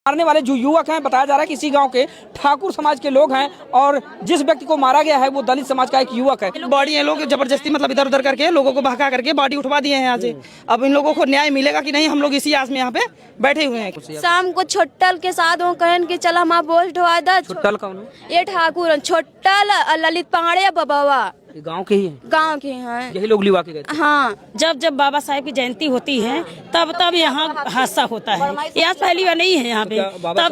मारने वाले जो युवक हैं, बताया जा रहा है कि इसी गांव के ठाकुर समाज के लोग हैं और जिस व्यक्ति को मारा गया है वो दलित समाज का एक युवक है। बॉडी ये लोग जबरदस्ती मतलब इधर उधर करके लोगों को भगा करके बॉडी उठवा दिए हैं यहाँ से। अब इन लोगों को न्याय मिलेगा कि नहीं, हम लोग इसी आस में यहाँ पे बैठे हुए हैं। शाम को छोटल के साथ वो कहन के चला माँ बोल ढोआ दा। छोटल कौन है? ये ठाकुर छोटल ललित पांडे बबावा गांव के ही है। गांव के हैं, यही लोग लिवा के गए थे। हाँ। जब जब बाबा साहेब की जयंती होती है तब यहाँ हादसा होता है। यहाँ पहली बार नहीं है यहाँ पे,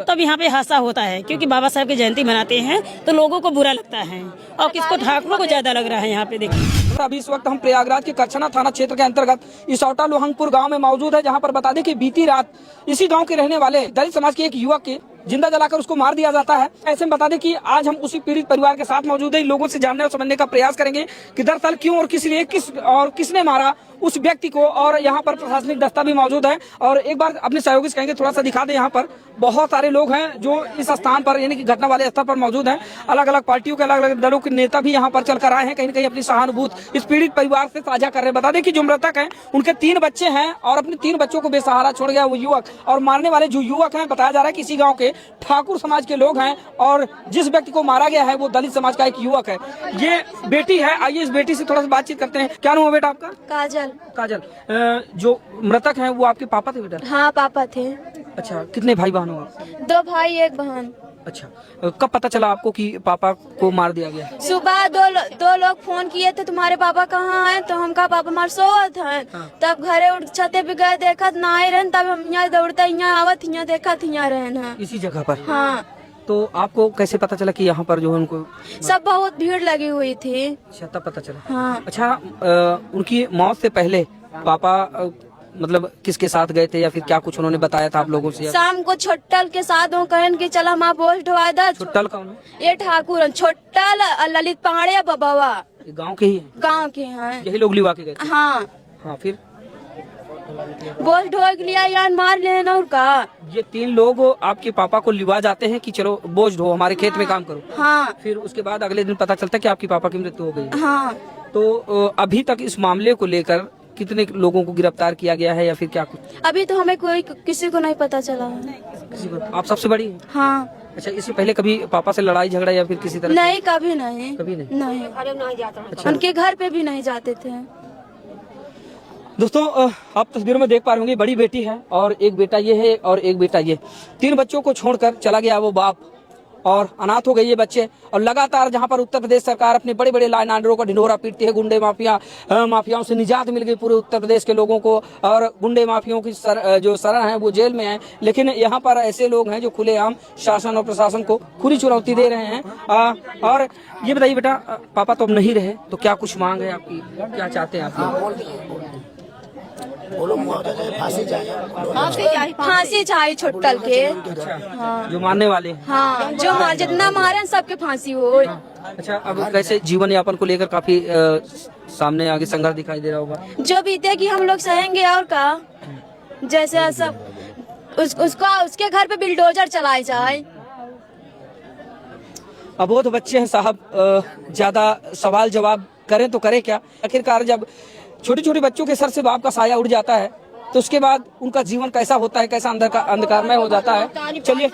तब यहाँ पे हादसा होता है क्योंकि बाबा साहेब की जयंती मनाते हैं तो लोगों को बुरा लगता है और किसको ठाकुरों को ज्यादा लग रहा है यहाँ पे। देखिए अभी इस वक्त हम प्रयागराज के करछना थाना क्षेत्र के अंतर्गत इसौटा लोहंगपुर गांव में मौजूद है, जहां पर बता दें कि बीती रात इसी गांव के रहने वाले दलित समाज के एक युवक के जिंदा जलाकर उसको मार दिया जाता है। ऐसे में बता दें कि आज हम उसी पीड़ित परिवार के साथ मौजूद है, लोगों से जानने और समझने का प्रयास करेंगे कि दरअसल क्यों और किस लिए किसने मारा उस व्यक्ति को। और यहाँ पर प्रशासनिक दस्ता भी मौजूद है और एक बार अपने सहयोगी से कहेंगे थोड़ा सा दिखा दें। यहाँ पर बहुत सारे लोग हैं जो इस स्थान पर यानी कि घटना वाले स्थल पर मौजूद हैं। अलग अलग पार्टियों के अलग अलग दलों के नेता भी यहाँ पर चलकर आए हैं, कहीं न कहीं अपनी सहानुभूति इस पीड़ित परिवार से साझा कर रहे हैं। बता दें कि जो मृतक हैं उनके 3 बच्चे हैं और अपने 3 बच्चों को बेसहारा छोड़ गया वो युवक। और मारने वाले जो युवक हैं, बताया जा रहा है कि इसी गाँव के ठाकुर समाज के लोग हैं और जिस व्यक्ति को मारा गया है वो दलित समाज का एक युवक है। ये बेटी है, आइए इस बेटी से थोड़ा सा बातचीत करते हैं। क्या नाम है बेटा आपका? काजल। काजल। जो मृतक हैं वो आपके पापा थे बेटा? हाँ पापा थे। अच्छा, कितने भाई बहन हो आप? 2 भाई 1 बहन। अच्छा, कब पता चला आपको कि पापा को मार दिया गया? सुबह दो लोग फोन किए थे तुम्हारे पापा कहाँ हैं, तो हम कहा पापा हमारे सोवत हैं। हाँ। तब घरे उठ छते पे गए, देखा ना आए रहन, तब हम यहाँ दौड़ते यहाँ आवत यहाँ देखा यहाँ रहन। इसी जगह पर? हाँ। तो आपको कैसे पता चला कि यहाँ पर जो है उनको सब बहुत भीड़ लगी हुई थी। अच्छा, तब पता चला। हाँ। अच्छा, उनकी मौत से पहले पापा मतलब किसके साथ गए थे या फिर क्या कुछ उन्होंने बताया था आप लोगों से? शाम को छोटल के साथ वो कहन के चला माँ बोल ढोआ दा। छोटल कौन है? ये ठाकुर छोटल ललित पांडे बबावा गांव के ही है। गांव के हैं, यही लोग लिवा के गए थे। हाँ। हाँ, फिर बोल ढोआ के लिया यार मार लेना और का। ये 3 लोग आपके पापा को लिवा जाते हैं कि चलो बोझ ढो हमारे खेत में काम करो। हाँ। फिर उसके बाद अगले दिन पता चलता है कि आपके पापा की मृत्यु हो गई। हाँ। तो अभी तक इस मामले को लेकर कितने लोगों को गिरफ्तार किया गया है या फिर क्या कुछ? अभी तो हमें किसी को नहीं पता चला। किसी को? आप सबसे बड़ी हैं? हाँ। अच्छा, इससे पहले कभी पापा से लड़ाई झगड़ा या फिर किसी तरह? नहीं, कभी नहीं। कभी नहीं? नहीं। अच्छा। उनके घर पे भी नहीं जाते थे। दोस्तों, आप तस्वीरों में देख पा रहे होंगे, बड़ी बेटी है और एक बेटा ये है और एक बेटा ये। 3 बच्चों को छोड़कर चला गया वो बाप और अनाथ हो गए ये बच्चे। और लगातार जहां पर उत्तर प्रदेश सरकार अपने बड़े बड़े लाइन आर्डरों का ढिंढोरा पीटती है, गुंडे माफियाओं से निजात मिल गई पूरे उत्तर प्रदेश के लोगों को और गुंडे माफियाओं की जो शरण है वो जेल में है। लेकिन यहाँ पर ऐसे लोग हैं जो खुलेआम शासन और प्रशासन को खुली चुनौती दे रहे हैं। और ये बताइए बेटा, पापा तो अब नहीं रहे, तो क्या कुछ मांग है आपकी, क्या चाहते हैं आप? फांसी चाहिए छोटल के। हाँ। जो मारने वाले हैं? हाँ, जो जितना मारे सबके फांसी हो। अच्छा, अब कैसे जीवन यापन को लेकर काफी सामने आगे संघर्ष दिखाई दे रहा होगा? जो बीतेगी हम लोग सहेंगे और का। जैसे सब उसके घर पे बिल्डोजर चलाए जाए। अबोध बच्चे हैं साहब, ज्यादा सवाल जवाब करें तो करें क्या? आखिरकार जब छोटे छोटे बच्चों के सर से बाप का साया उड़ जाता है तो उसके बाद उनका जीवन कैसा होता है, कैसा अंधकारमय हो जाता है। चलिए,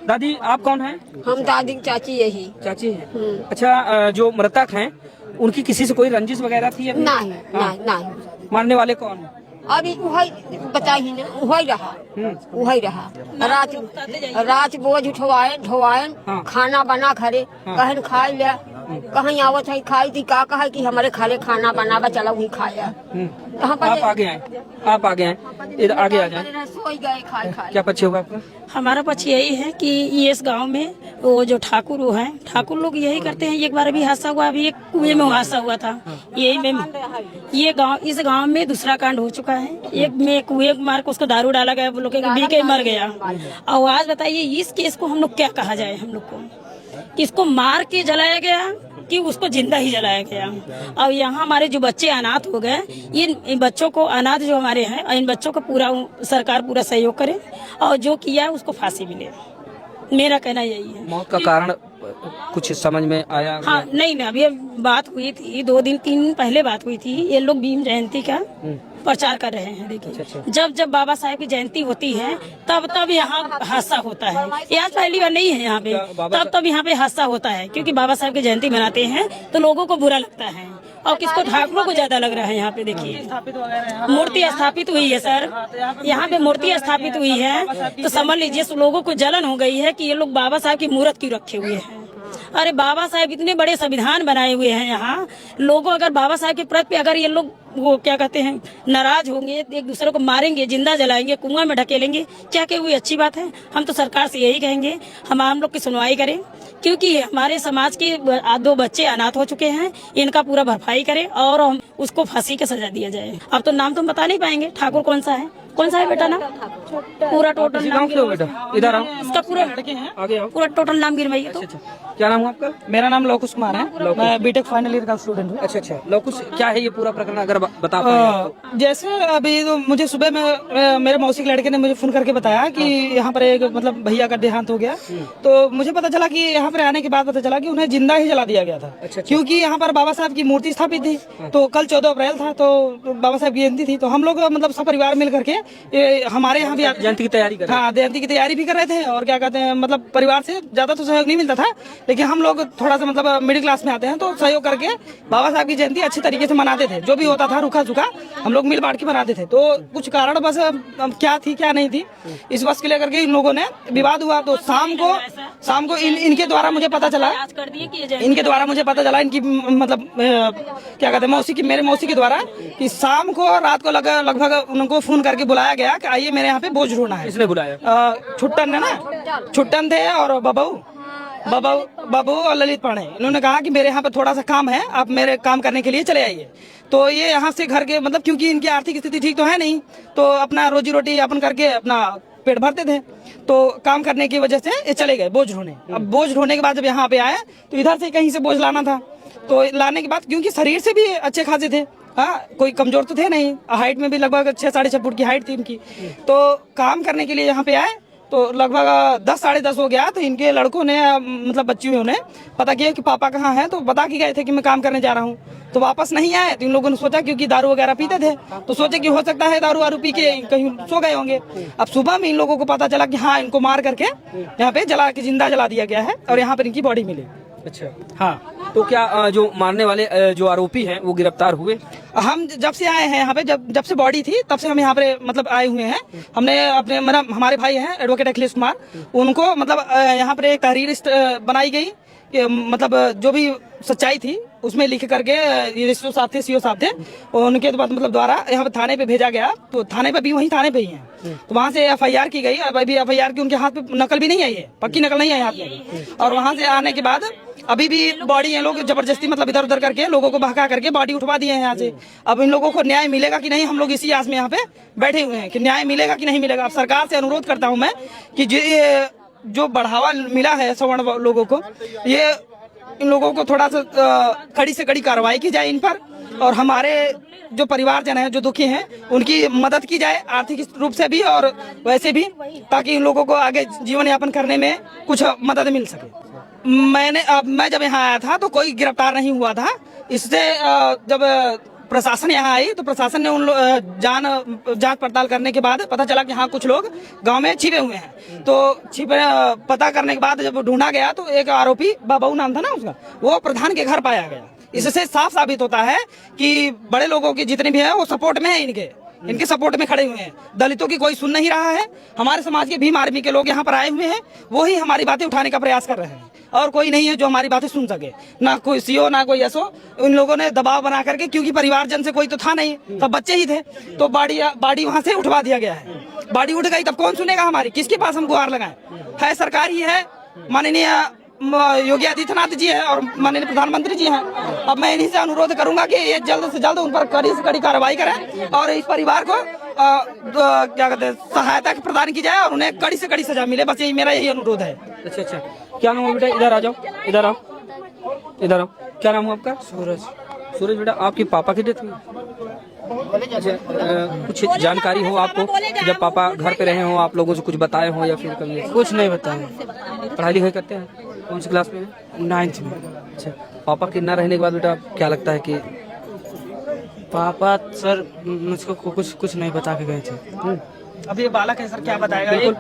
दादी आप कौन हैं? हम दादी चाची यही चाची हैं। अच्छा, जो मृतक हैं उनकी किसी से कोई रंजिश वगैरह थी या नहीं? हाँ। नहीं। मारने वाले कौन हैं? अभी वही बताई ना, वही रहा। रात बोझ ढोवाए हाँ। खाना बना घरे, कहन खाई ले, कहीं आवत है खाई थी का कहा कि हमारे खाले खाना बनावा, चला वही खाया। आप आगे आए, आप आगे आए, इधर आगे आ जाए। सोई गए खाए। क्या पक्ष होगा आपका? हमारा पक्ष यही है कि ये इस गांव में वो जो ठाकुर हैं, ठाकुर लोग यही करते हैं। एक बार अभी हादसा हुआ, अभी एक कुएं में हादसा हुआ था यही में। इस गांव में दूसरा कांड हो चुका है। एक में कुएं मार के उसको दारू डाला गया, वो लोग बी के मर गया। और आज बताइए इस केस को हम लोग क्या कहा जाए? हम लोग को कि इसको मार के जलाया गया कि उसको जिंदा ही जलाया गया। और यहाँ हमारे जो बच्चे अनाथ हो गए, इन बच्चों को अनाथ जो हमारे हैं, इन बच्चों को पूरा सरकार पूरा सहयोग करे और जो किया है उसको फांसी मिले। मेरा कहना यही है। मौत का कारण कुछ समझ में आया? हाँ, नहीं, अभी बात हुई थी 2 दिन 3 दिन पहले बात हुई थी। ये लोग भीम जयंती का प्रचार कर रहे हैं। देखिए जब जब बाबा साहेब की जयंती होती है तब तब यहाँ हादसा होता है। ये आज पहली बार नहीं है यहाँ पे, तब यहाँ पे हादसा होता है, क्योंकि बाबा साहेब की जयंती मनाते हैं तो लोगों को बुरा लगता है और किसको ठाकुरों को ज्यादा लग रहा है। यहाँ पे देखिए मूर्ति स्थापित हुई है सर, यहाँ पे मूर्ति स्थापित हुई है तो समझ लीजिए लोगों को जलन हो गई है कि ये लोग बाबा साहब की मूर्त क्यों रखे हुए हैं। अरे बाबा साहब इतने बड़े संविधान बनाए हुए हैं यहाँ, लोगों अगर बाबा साहब के प्रति अगर ये लोग वो क्या कहते हैं नाराज होंगे, एक दूसरे को मारेंगे, जिंदा जलाएंगे, कुआं में ढकेलेंगे, क्या कि वो अच्छी बात है। हम तो सरकार से यही कहेंगे हम लोग की सुनवाई करें, क्योंकि हमारे समाज के 2 बच्चे अनाथ हो चुके हैं, इनका पूरा भरपाई करें और हम उसको फांसी की सजा दिया जाए। अब तो नाम तो बता नहीं पाएंगे ठाकुर कौन सा है बेटा नाम, पूरा टोटल नाम बेटा इधर आओ, इसका पूरा आगे आओ, पूरा टोटल नाम गिनवाइए। तो क्या नाम है आपका? मेरा नाम लौकुश कुमार है, मैं बीटेक फाइनल ईयर का स्टूडेंट हूँ। अच्छा लौकुश, क्या है ये पूरा प्रकरण अगर बता पाए? जैसे अभी तो मुझे सुबह में मेरे मौसी के लड़के ने मुझे फोन करके बताया कि यहाँ पर एक मतलब भैया का देहांत हो गया, तो मुझे पता चला कि यहाँ पर आने के बाद पता चला कि उन्हें जिंदा ही जला दिया गया था। क्योंकि यहाँ पर बाबा साहब की मूर्ति स्थापित थी, तो कल 14 अप्रैल था, तो बाबा साहब की जयंती थी, तो हम लोग मतलब सब परिवार मिल करके हमारे यहाँ भी जयंती की तैयारी कर, हाँ जयंती की तैयारी भी कर रहे थे। और क्या कहते हैं मतलब परिवार से ज्यादा तो सहयोग नहीं मिलता था, लेकिन हम लोग थोड़ा सा मतलब मिडिल क्लास में आते हैं तो सहयोग करके बाबा साहब की जयंती अच्छी तरीके से मनाते थे। जो भी होता था रूखा सूखा हम लोग मिल बांट के मनाते थे। तो कुछ कारण बस क्या थी क्या नहीं थी इस बस के लेकर के इन लोगों ने विवाद हुआ। तो शाम को इनके द्वारा मुझे पता चला, इनकी मतलब क्या कहते हैं मौसी की, मेरे मौसी के द्वारा कि शाम को रात को लगभग उनको फोन करके बुलाया गया कि आइए मेरे यहाँ पे बोझ ढोना है। इसने बुलाया? छुट्टन है ना, छुट्टन थे और बाबू और ललित पांडे, इन्होंने कहा कि मेरे यहाँ पे थोड़ा सा काम है, आप मेरे काम करने के लिए चले आइए। तो ये यहाँ से घर के मतलब क्योंकि इनकी आर्थिक स्थिति ठीक तो है नहीं, तो अपना रोजी रोटी यापन करके अपना पेट भरते थे, तो काम करने की वजह से ये चले गए बोझ ढोने। अब बोझ ढोने के बाद जब यहाँ पे आए तो इधर से कहीं से बोझ लाना था, तो लाने के बाद क्योंकि शरीर से भी अच्छे खासे थे, हाँ कोई कमजोर तो थे नहीं, हाइट में भी लगभग 6 साढ़े 6 फुट की हाइट थी इनकी। तो काम करने के लिए यहाँ पे आए तो लगभग 10 साढ़े 10 हो गया। तो इनके लड़कों ने मतलब बच्चियों ने पता किया कि पापा कहाँ हैं, तो बता के गए थे कि मैं काम करने जा रहा हूँ। तो वापस नहीं आए तो इन लोगों ने सोचा, क्योंकि दारू वगैरह पीते थे, तो सोचे कि हो सकता है दारू वारू पी के कहीं सो गए होंगे। अब सुबह में इन लोगों को पता चला कि हाँ इनको मार करके यहाँ पे जिंदा जला दिया गया है और यहाँ पर इनकी बॉडी मिली। अच्छा हाँ, तो क्या जो मारने वाले जो आरोपी हैं वो गिरफ्तार हुए? हम जब से आए हैं यहाँ पे, जब से बॉडी थी तब से हम यहाँ पे मतलब आए हुए हैं। हमने अपने मतलब हमारे भाई हैं एडवोकेट अखिलेश कुमार, उनको मतलब यहाँ पर एक तहरीर बनाई गई, मतलब जो भी सच्चाई थी उसमें लिख करके ये सीओ साहब थे उनके मतलब द्वारा यहाँ पे थाने पे भेजा गया। तो थाने पे भी वही थाने पे ही है, तो वहाँ से FIR की गई। अभी FIR की उनके हाथ पे नकल भी नहीं आई है, पक्की नकल नहीं आई हाथ में। और वहाँ से आने के बाद अभी भी बॉडी ये लोग जबरदस्ती मतलब इधर उधर करके लोगों को बहका करके बॉडी उठवा दिए हैं यहाँ से। अब इन लोगों को न्याय मिलेगा कि नहीं, हम लोग इसी आस में यहाँ पे बैठे हुए हैं कि न्याय मिलेगा कि नहीं मिलेगा। अब सरकार से अनुरोध करता हूँ मैं कि जो बढ़ावा मिला है सवर्ण लोगों को, ये इन लोगों को थोड़ा सा कड़ी से कड़ी कार्रवाई की जाए इन पर, और हमारे जो परिवारजन हैं जो दुखी हैं उनकी मदद की जाए आर्थिक रूप से भी और वैसे भी, ताकि इन लोगों को आगे जीवन यापन करने में कुछ मदद मिल सके। मैं जब यहाँ आया था तो कोई गिरफ्तार नहीं हुआ था। इससे जब प्रशासन यहाँ आई तो प्रशासन ने जांच पड़ताल करने के बाद पता चला कि हाँ कुछ लोग गांव में छिपे हुए हैं। तो पता करने के बाद जब ढूंढा गया तो एक आरोपी बाबू नाम था ना उसका, वो प्रधान के घर पाया गया। इससे साफ साबित होता है कि बड़े लोगों के जितने भी हैं वो सपोर्ट में है, इनके सपोर्ट में खड़े हुए हैं। दलितों की कोई सुन नहीं रहा है। हमारे समाज के भीम आर्मी के लोग यहाँ पर आए हुए हैं, वो ही हमारी बातें उठाने का प्रयास कर रहे हैं, और कोई नहीं है जो हमारी बातें सुन सके, ना कोई CO ना कोई SO। इन लोगों ने दबाव बना करके, क्योंकि परिवारजन से कोई तो था नहीं, सब बच्चे ही थे, तो बाड़ी वहाँ से उठवा दिया गया है। बाड़ी उठ गई तब कौन सुनेगा हमारी, किसके पास हम गुहार लगाएं? है सरकार ही है, माननीय योगी आदित्यनाथ जी है और माननीय प्रधानमंत्री जी हैं। अब मैं इन्हीं से अनुरोध करूंगा कि ये जल्द से जल्द उन पर कड़ी से कड़ी कार्रवाई करें और इस परिवार को क्या कहते हैं सहायता प्रदान की जाए और उन्हें कड़ी से कड़ी सजा मिले। बस मेरा यही अनुरोध है। अच्छा, क्या नाम है बेटा? इधर आ जाओ, इधर आओ। क्या नाम है आपका? सूरज बेटा, आपके पापा की डेथ हुई? अच्छा, कुछ जानकारी हो आपको जब पापा घर पे रहे हो, आप लोगों से कुछ बताए हो या फिर कभी? कुछ नहीं बताया। पढ़ाई लिखाई करते हैं? कौन सी क्लास में? 9th में। अच्छा, पापा के ना रहने के बाद बेटा क्या लगता है कि पापा सर मुझको कुछ नहीं बता के गए थे। अब ये बालक है सर, क्या बताएगा?